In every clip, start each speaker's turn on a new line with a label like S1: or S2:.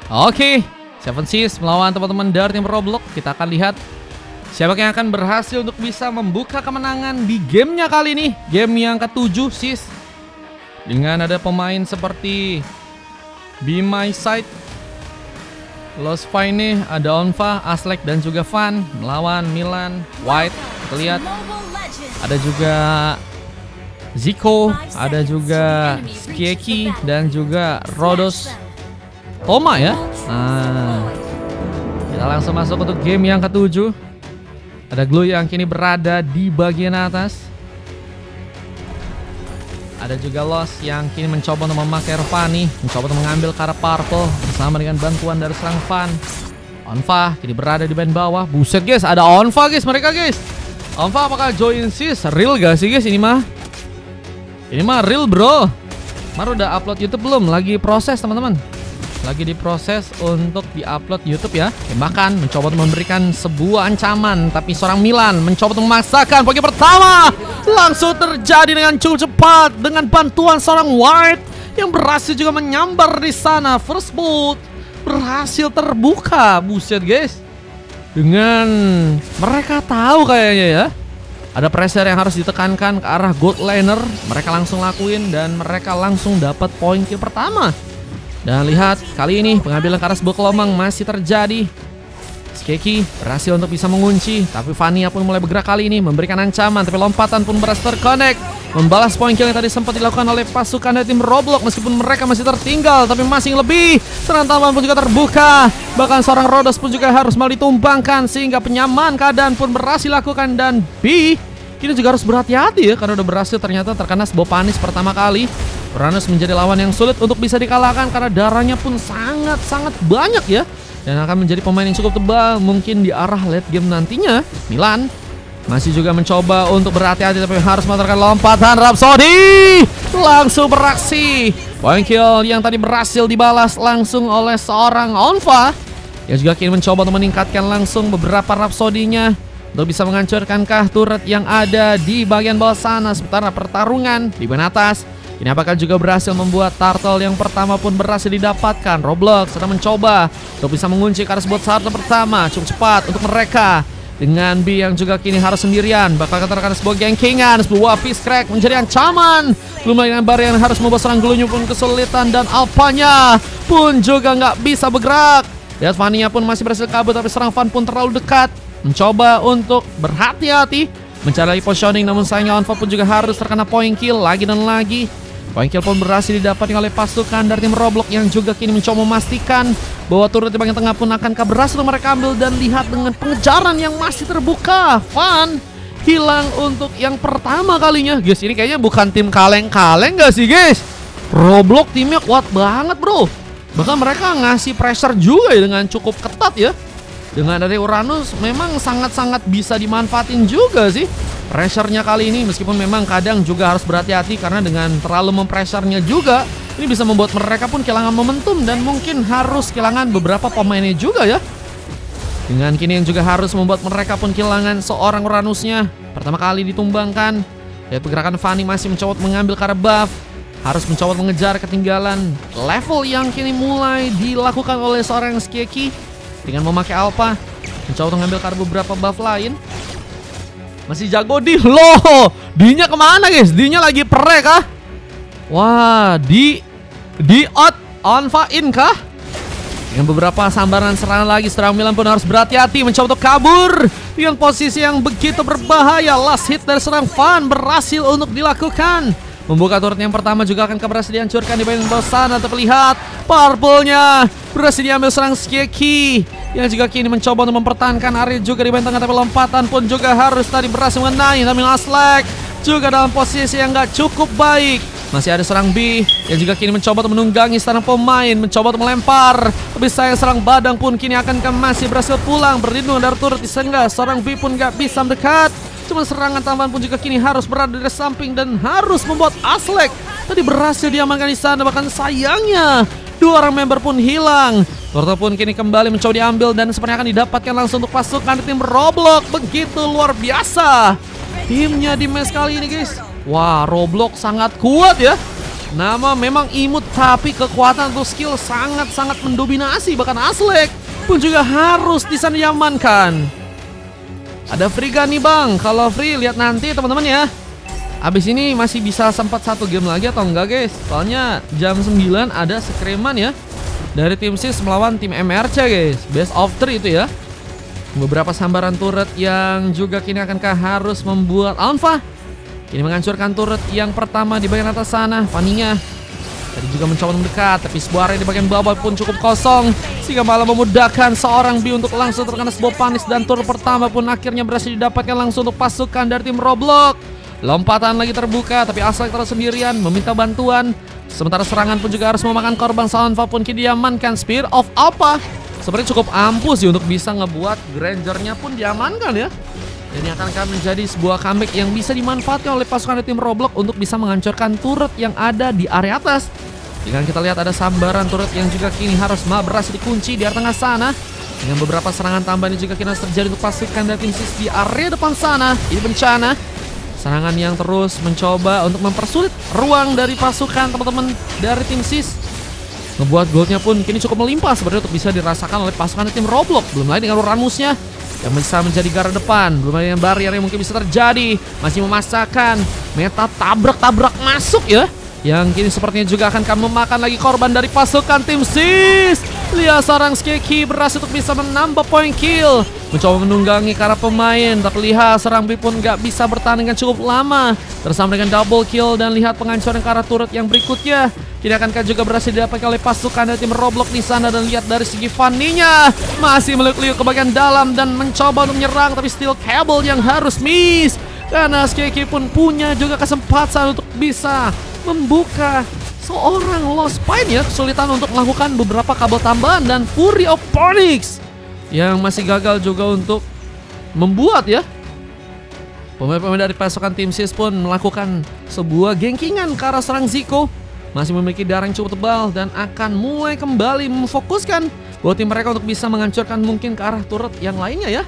S1: Oke, Seven Seas melawan teman-teman dari tim Roblox. Kita akan lihat siapa yang akan berhasil untuk bisa membuka kemenangan di gamenya kali ini. Game yang ke-7 Seas. Dengan ada pemain seperti Be My Side, Lost Fine, ada Onfa, Aslek dan juga Van melawan Milan, White. Kita lihat ada juga Zico, ada juga Skieki dan juga Rodos Toma ya. Nah, kita langsung masuk untuk game yang ke-7. Ada Glue yang kini berada di bagian atas. Ada juga Lost yang kini mencoba untuk memakai Rvani, mencoba untuk mengambil ke arah Purple bersama dengan bantuan dari serang Van. Onfa kini berada di band bawah. Buset guys, ada Onfa guys mereka guys. Onfa apakah join Seas? Real gak sih guys ini mah? Ini mah real bro. Mar udah upload YouTube belum? Lagi proses teman-teman. Lagi diproses untuk diupload YouTube ya. Bahkan mencoba untuk memberikan sebuah ancaman, tapi seorang Milan mencoba untuk memaksakan poin pertama. Langsung terjadi dengan cukup cepat dengan bantuan seorang White yang berhasil juga menyambar di sana. First boot berhasil terbuka. Buset guys. Dengan mereka tahu kayaknya ya, ada pressure yang harus ditekankan ke arah gold laner. Mereka langsung lakuin dan mereka langsung dapat poin kill pertama. Dan lihat kali ini pengambilan ke arah sebuah kelomang masih terjadi. Skieki berhasil untuk bisa mengunci, tapi Vania pun mulai bergerak kali ini memberikan ancaman, tapi lompatan pun berhasil terconnect, membalas poin kill yang tadi sempat dilakukan oleh pasukan dari tim Roblox. Meskipun mereka masih tertinggal, tapi masih lebih. Serangan tambahan pun juga terbuka. Bahkan seorang Rodos pun juga harus malah ditumbangkan, sehingga penyamaan keadaan pun berhasil dilakukan. Dan B kini juga harus berhati-hati ya, karena udah berhasil ternyata terkena sebuah panis pertama kali. Uranus menjadi lawan yang sulit untuk bisa dikalahkan karena darahnya pun sangat-sangat banyak ya. Dan akan menjadi pemain yang cukup tebal mungkin di arah late game nantinya. Milan masih juga mencoba untuk berhati-hati, tapi harus melakukan lompatan. Rhapsody langsung beraksi. Point kill yang tadi berhasil dibalas langsung oleh seorang Onfa, yang juga kini mencoba untuk meningkatkan langsung beberapa Rhapsody-nya untuk bisa menghancurkankah turret yang ada di bagian bawah sana. Sementara pertarungan di bagian atas ini apakah juga berhasil membuat turtle yang pertama pun berhasil didapatkan. Roblox sedang mencoba untuk bisa mengunci ke arah sebuah turtle pertama. Cukup cepat untuk mereka. Dengan B yang juga kini harus sendirian. Bakal katakan sebuah gankingan. Sebuah fist crack menjadi ancaman. Belum lagi dengan Barry yang harus membuat serang Glue pun kesulitan. Dan Alpanya pun juga nggak bisa bergerak. Lihat Vania pun masih berhasil kabur, tapi serang Van pun terlalu dekat. Mencoba untuk berhati-hati mencari positioning, namun sayangnya Onfa pun juga harus terkena point kill lagi dan lagi. Point kill pun berhasil didapatkan oleh pasukan dari tim Roblox yang juga kini mencoba memastikan bahwa turret di bagian tengah pun akankah berhasil mereka ambil. Dan lihat dengan pengejaran yang masih terbuka, Van hilang untuk yang pertama kalinya. Guys, ini kayaknya bukan tim kaleng-kaleng gak sih guys? Roblox timnya kuat banget bro. Bahkan mereka ngasih pressure juga ya dengan cukup ketat ya. Dengan dari Uranus memang sangat-sangat bisa dimanfaatin juga sih pressure-nya kali ini. Meskipun memang kadang juga harus berhati-hati karena dengan terlalu mempressure-nya juga ini bisa membuat mereka pun kehilangan momentum dan mungkin harus kehilangan beberapa pemainnya juga ya. Dengan kini yang juga harus membuat mereka pun kehilangan seorang Uranusnya. Pertama kali ditumbangkan. Lihat pergerakan Fanny masih mencoba mengambil ke arah buff. Harus mencoba mengejar ketinggalan level yang kini mulai dilakukan oleh seorang Skieki dengan memakai Alpha. Mencoba mengambil ke arah beberapa buff lain. Masih jago di loh. D-nya kemana guys? D-nya lagi perek kah? Wah, di out Onfa in kah? Dengan beberapa sambaran serangan lagi, serang Milan pun harus berhati-hati mencoba untuk kabur dengan posisi yang begitu berbahaya. Last hit dari serang Van berhasil untuk dilakukan. Membuka turret yang pertama juga akan berhasil dihancurkan di bagian bawah sana. Terlihat Purple-nya berhasil diambil serang Skieki, yang juga kini mencoba untuk mempertahankan area juga di bagian tengah, tapi lompatan pun juga harus tadi berhasil mengenai. Namun Aslek juga dalam posisi yang gak cukup baik. Masih ada serang B yang juga kini mencoba untuk menunggangi serang pemain, mencoba untuk melempar, tapi sayang serang Badang pun kini akan masih berhasil pulang berlindung dari turret di sehingga seorang B pun gak bisa mendekat. Cuma serangan tambahan pun juga kini harus berada di samping dan harus membuat Aslek tadi berhasil diamankan di sana. Bahkan sayangnya dua orang member pun hilang. Turtle pun kini kembali mencoba diambil dan sepertinya akan didapatkan langsung untuk pasukan tim Roblox. Begitu luar biasa timnya di match kali ini guys. Wah, Roblox sangat kuat ya. Nama memang imut, tapi kekuatan untuk skill sangat-sangat mendominasi. Bahkan Aslek pun juga harus di sana diamankan. Ada Friga nih bang. Kalau free lihat nanti teman-teman ya. Abis ini masih bisa sempat satu game lagi atau enggak guys? Soalnya jam 9 ada skreman ya dari tim SIS melawan tim MRC guys. Best of 3 itu ya. Beberapa sambaran turret yang juga kini akankah harus membuat Alpha ini menghancurkan turret yang pertama di bagian atas sana. Fanny-nya tadi juga mencoba mendekat, tapi sebuah area di bagian bawah pun cukup kosong, sehingga malah memudahkan seorang B untuk langsung terkena sebuah panis. Dan turret pertama pun akhirnya berhasil didapatkan langsung untuk pasukan dari tim Roblox. Lompatan lagi terbuka, tapi Aslek terus sendirian meminta bantuan. Sementara serangan pun juga harus memakan korban. Alpha pun kini diamankan. Spear of Alpha sebenarnya cukup ampuh sih untuk bisa ngebuat Granger-nya pun diamankan ya. Dan ini akan menjadi sebuah comeback yang bisa dimanfaatkan oleh pasukan dari tim Roblox untuk bisa menghancurkan turret yang ada di area atas. Dengan kita lihat ada sambaran turret yang juga kini harus berhasil dikunci di area tengah sana. Dengan beberapa serangan tambahan yang juga kini harus terjadi untuk pasukan dari tim SIS di area depan sana. Ini bencana. Serangan yang terus mencoba untuk mempersulit ruang dari pasukan teman-teman dari tim SIS. Ngebuat goldnya pun kini cukup melimpah sebenarnya untuk bisa dirasakan oleh pasukan dari tim Roblox. Belum lagi dengan Uranusnya yang bisa menjadi garda depan. Belum lagi dengan barrier yang mungkin bisa terjadi. Masih memasakkan meta tabrak-tabrak masuk ya. Yang kini sepertinya juga akan memakan lagi korban dari pasukan tim SIS. Lihat seorang Skeki berhasil untuk bisa menambah poin kill. Mencoba menunggangi ke arah pemain, tapi lihat serang B pun gak bisa bertahan dengan cukup lama. Tersambung dengan double kill dan lihat penghancuran ke arah turret yang berikutnya. Kini akankah juga berhasil didapatkan oleh pasukan dari tim Roblox di sana. Dan lihat dari segi Fanny-nya masih meliuk-liuk ke bagian dalam dan mencoba untuk menyerang, tapi still kabel yang harus miss. Karena Skeki pun punya juga kesempatan untuk bisa membuka seorang Lost Pine ya. Kesulitan untuk melakukan beberapa kabel tambahan. Dan Fury of Phoenix yang masih gagal juga untuk membuat ya pemain-pemain dari pasukan tim SIS pun melakukan sebuah gengkingan ke arah serang Zico. Masih memiliki darah yang cukup tebal dan akan mulai kembali memfokuskan buat tim mereka untuk bisa menghancurkan mungkin ke arah turret yang lainnya ya.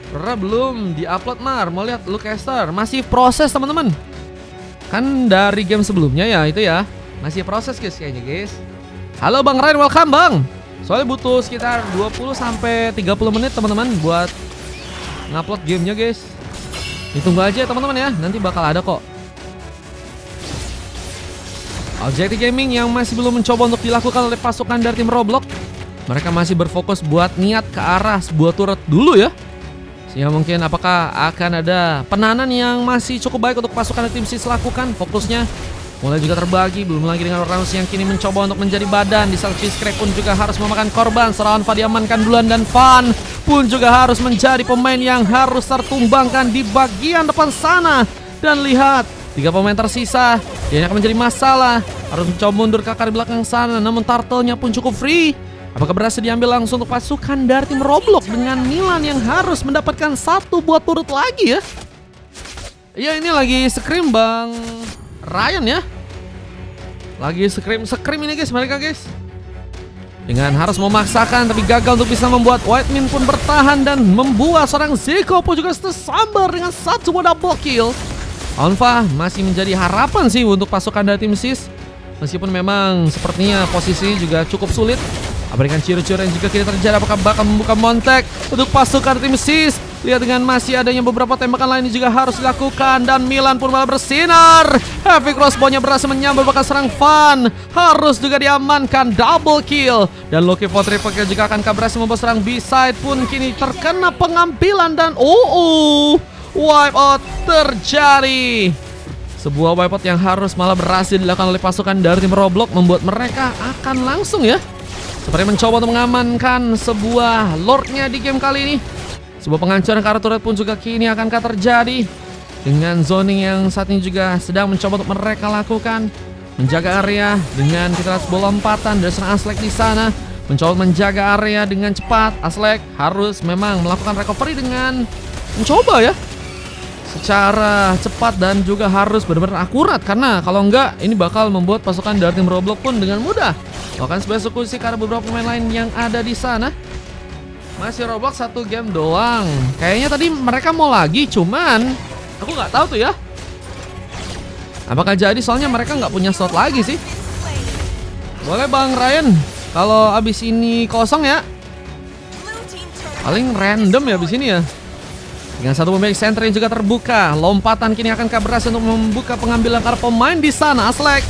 S1: Karena belum di-upload Mar. Mau lihat Lucaster masih proses teman-teman. Kan dari game sebelumnya ya itu ya. Masih proses guys kayaknya guys. Halo Bang Ryan, welcome Bang. Soalnya butuh sekitar 20-30 menit teman-teman buat ngupload gamenya guys. Ditunggu aja teman-teman ya, nanti bakal ada kok. Objective Gaming yang masih belum mencoba untuk dilakukan oleh pasukan dari tim Roblox. Mereka masih berfokus buat niat ke arah sebuah turret dulu ya. Sehingga mungkin apakah akan ada penahanan yang masih cukup baik untuk pasukan dari tim SIS lakukan. Fokusnya mulai juga terbagi, belum lagi dengan Uranus yang kini mencoba untuk menjadi badan. Di saat Fiskrak pun juga harus memakan korban. Serangan Alpha diamankan duluan dan Fan pun juga harus menjadi pemain yang harus tertumbangkan di bagian depan sana. Dan lihat, 3 pemain tersisa. Dia akan menjadi masalah. Harus mencoba mundur ke akar belakang sana. Namun turtle-nya pun cukup free. Apakah berhasil diambil langsung untuk pasukan dari tim Roblox dengan Milan yang harus mendapatkan 1 buah turret lagi ya. Iya ini lagi scream Bang Ryan ya. Lagi scream ini guys mereka guys. Dengan harus memaksakan tapi gagal untuk bisa membuat Whitemin pun bertahan. Dan membuat seorang Zico pun juga tersambar dengan 1 buah double kill. Alpha masih menjadi harapan sih untuk pasukan dari tim SIS. Meskipun memang sepertinya posisinya juga cukup sulit. Berikan ciri-ciri yang juga kini terjadi. Apakah bakal membuka Montek untuk pasukan tim SIS. Lihat dengan masih adanya beberapa tembakan lain juga harus dilakukan. Dan Milan pun malah bersinar. Heavy crossbow-nya berhasil menyambut bakal serang Fan. Harus juga diamankan, double kill. Dan Loki Triple Kill juga akan berhasil membawa serang B-side pun kini terkena pengambilan. Dan wipeout terjadi. Sebuah wipeout yang harus malah berhasil dilakukan oleh pasukan dari tim Roblox. Membuat mereka akan langsung ya seperti mencoba untuk mengamankan sebuah lordnya di game kali ini. Sebuah penghancuran ke arah turret pun juga kini akankah terjadi. Dengan zoning yang saat ini juga sedang mencoba untuk mereka lakukan. Menjaga area dengan kita lihat sebuah lompatan dari serang Aslek di sana. Mencoba menjaga area dengan cepat. Aslek harus memang melakukan recovery dengan mencoba ya secara cepat dan juga harus benar-benar akurat. Karena kalau enggak ini bakal membuat pasukan dari tim Roblox pun dengan mudah bahkan sebuah eksekusi karena beberapa pemain lain yang ada di sana. Masih Roblox 1 game doang. Kayaknya tadi mereka mau lagi, cuman aku nggak tahu tuh ya. Apakah jadi? Soalnya mereka nggak punya slot lagi sih. Boleh Bang Ryan, kalau abis ini kosong ya. Paling random ya abis ini ya. Dengan satu pemain center yang juga terbuka, lompatan kini akan berhasil untuk membuka pengambilan karena pemain di sana. Aslek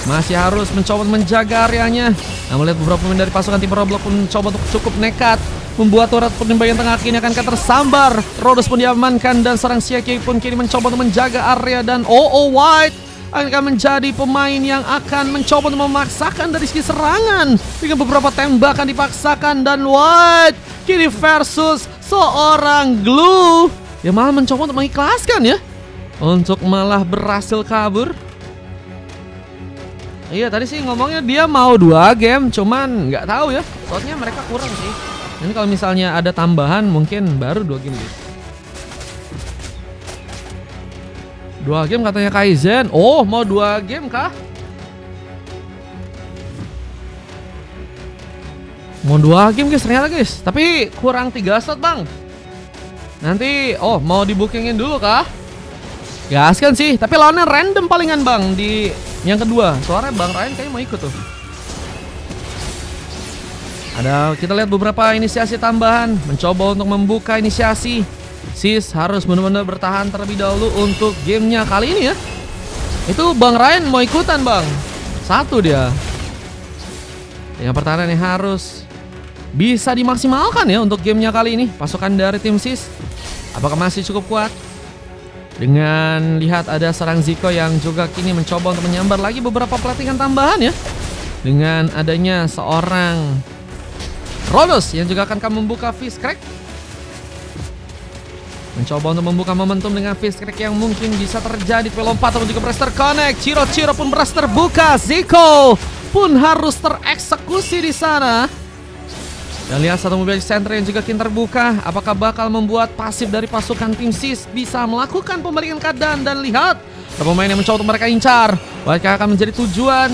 S1: masih harus mencoba menjaga areanya. Namun lihat beberapa pemain dari pasukan tim Roblox pun mencoba untuk cukup nekat membuat turret pun di bagian tengah kini akan tersambar. Rhodes pun diamankan dan seorang Siaki pun kini mencoba untuk menjaga area dan White akan menjadi pemain yang akan mencoba untuk memaksakan dari segi serangan dengan beberapa tembakan dipaksakan dan White kini versus seorang Glue yang malah mencoba untuk mengikhlaskan ya, untuk malah berhasil kabur. Iya tadi sih ngomongnya dia mau 2 game, cuman nggak tahu ya, slotnya mereka kurang sih. Ini kalau misalnya ada tambahan mungkin baru 2 game guys. 2 game katanya Kaizen. Oh mau 2 game kah? Mau 2 game guys ternyata guys, tapi kurang 3 slot bang. Nanti mau di bookingin dulu kah? Gaskan sih, tapi lawannya random palingan bang di yang kedua. Soalnya Bang Ryan kayaknya mau ikut tuh. Ada, kita lihat beberapa inisiasi tambahan, mencoba untuk membuka inisiasi. Sis harus benar-benar bertahan terlebih dahulu untuk gamenya kali ini ya. Itu Bang Ryan mau ikutan bang. 1 dia. Dengan pertahanan yang harus bisa dimaksimalkan ya untuk gamenya kali ini. Pasukan dari tim Sis, apakah masih cukup kuat? Dengan lihat ada serang Zico yang juga kini mencoba untuk menyambar lagi beberapa pelatihan tambahan ya. Dengan adanya seorang Rhodes yang juga akan membuka Fist Crack. Mencoba untuk membuka momentum dengan Fist Crack yang mungkin bisa terjadi. Pelompat atau juga berhasil terconnect. Ciro pun berhasil terbuka. Zico pun harus tereksekusi di sana. Dan lihat satu mobil center yang juga kini terbuka. Apakah bakal membuat pasif dari pasukan tim Sis bisa melakukan pembalikan keadaan. Dan lihat pemain yang mencoba untuk mereka incar. Mereka akan menjadi tujuan.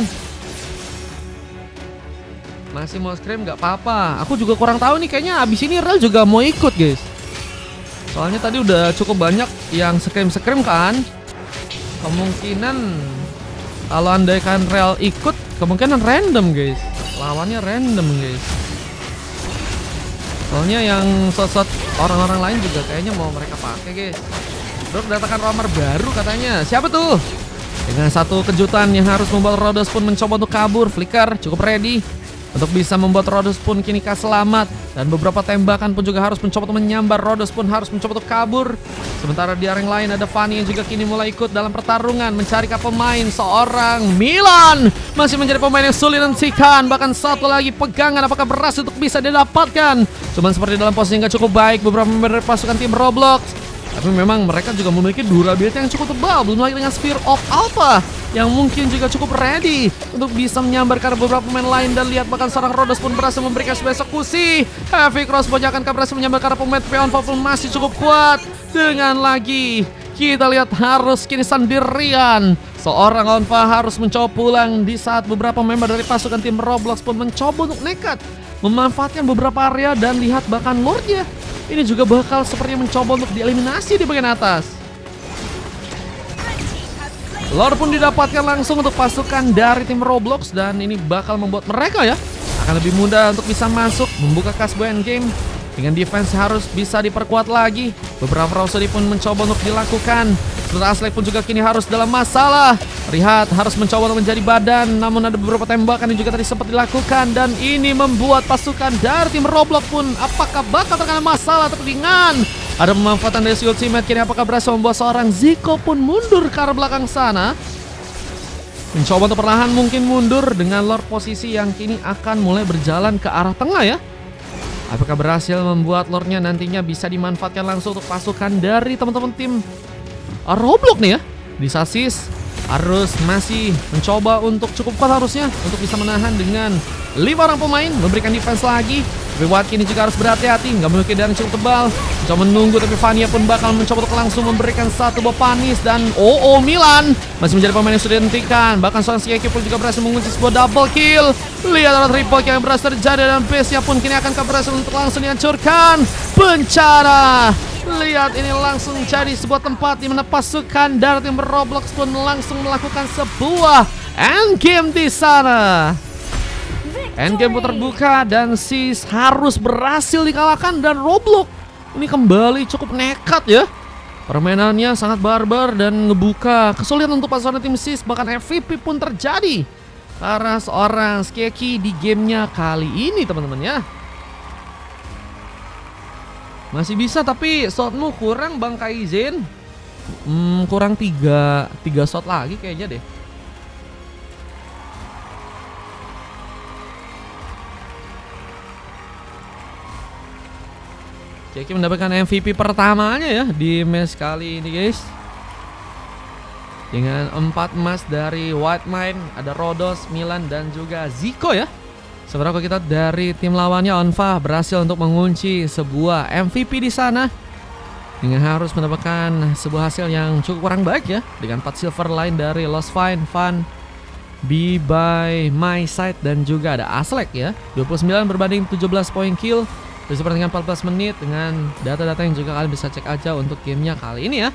S1: Masih mau scream gak apa-apa. Aku juga kurang tahu nih, kayaknya abis ini Rel juga mau ikut guys. Soalnya tadi udah cukup banyak yang scream kan. Kemungkinan kalau andaikan Rel ikut, kemungkinan random guys. Lawannya random guys. Soalnya yang slot orang-orang lain juga kayaknya mau mereka pakai guys. Terus kedatangan roamer baru katanya. Siapa tuh? Dengan satu kejutan yang harus membuat Rhodes pun mencoba untuk kabur. Flicker cukup ready untuk bisa membuat Rhodes pun kini selamat. Dan beberapa tembakan pun juga harus mencoba untuk menyambar. Rhodes pun harus mencoba untuk kabur. Sementara di area yang lain ada Fanny yang juga kini mulai ikut dalam pertarungan mencari pemain. Seorang Milan masih menjadi pemain yang sulit dihentikan. Bahkan satu lagi pegangan apakah berhasil untuk bisa didapatkan. Cuman seperti dalam posisi yang gak cukup baik beberapa member pasukan tim Roblox. Tapi memang mereka juga memiliki durability yang cukup tebal. Belum lagi dengan Sphere of Alpha yang mungkin juga cukup ready untuk bisa menyambar karena beberapa pemain lain. Dan lihat bahkan seorang Rhodes pun berhasil memberikan sebuah eksekusi. Heavy Crossbow akan berhasil menyambar karena pemain Peon pun masih cukup kuat. Dengan lagi kita lihat harus kini sendirian. Seorang Onfa harus mencoba pulang di saat beberapa member dari pasukan tim Roblox pun mencoba untuk nekat memanfaatkan beberapa area. Dan lihat bahkan Lordnya ini juga bakal sepertinya mencoba untuk dieliminasi di bagian atas. Lord pun didapatkan langsung untuk pasukan dari tim Roblox. Dan ini bakal membuat mereka ya akan lebih mudah untuk bisa masuk membuka kasbo endgame. Dengan defense harus bisa diperkuat lagi. Beberapa Rhapsody pun mencoba untuk dilakukan. Sementara Aslek pun juga kini harus dalam masalah. Rihat harus mencoba untuk menjadi badan. Namun ada beberapa tembakan yang juga tadi sempat dilakukan. Dan ini membuat pasukan dari tim Roblox pun apakah bakal terkena masalah. Tapi dengan ada pemanfaatan dari si ultimate kini apakah berhasil membuat seorang Zico pun mundur ke arah belakang sana. Mencoba untuk perlahan mungkin mundur dengan Lord posisi yang kini akan mulai berjalan ke arah tengah ya. Apakah berhasil membuat Lordnya nantinya bisa dimanfaatkan langsung untuk pasukan dari teman-teman tim Roblox nih ya. Di Sasis harus masih mencoba untuk cukup kuat harusnya untuk bisa menahan dengan 5 orang pemain, memberikan defense lagi. Tapi Watt kini juga harus berhati-hati, nggak memiliki darah cukup tebal. Mencoba menunggu tapi Vania pun bakal mencoba untuk langsung memberikan satu buah panis. Dan Milan masih menjadi pemain yang sudah dihentikan. Bahkan seorang Siaki pun juga berhasil mengunci sebuah double kill. Lihat ada triple kill yang berhasil terjadi dan base-nya pun kini akan berhasil untuk langsung dihancurkan. Bencana Lihat ini langsung jadi sebuah tempat di mana pasukan dari tim Roblox pun langsung melakukan sebuah endgame di sana. Endgame pun terbuka dan Sis harus berhasil dikalahkan dan Roblox ini kembali cukup nekat ya. Permainannya sangat barbar dan ngebuka kesulitan untuk pasukan tim Sis, bahkan MVP pun terjadi karena seorang Skeki di gamenya kali ini teman-teman ya. Masih bisa tapi shotmu kurang Bang Kaizen. Kurang 3 shot lagi kayaknya deh. Jackie mendapatkan MVP pertamanya ya di match kali ini guys. Dengan 4 emas dari White Mind, ada Rodos, Milan dan juga Zico ya. Sementara kita dari tim lawannya Onfa berhasil untuk mengunci sebuah MVP di sana dengan harus mendapatkan sebuah hasil yang cukup kurang baik ya, dengan 4 silver line dari Lost Fine, Fun, Be by My Side dan juga ada Aslek ya. 29 berbanding 17 poin kill di sepertingkat 14 menit dengan data-data yang juga kalian bisa cek aja untuk gamenya kali ini ya.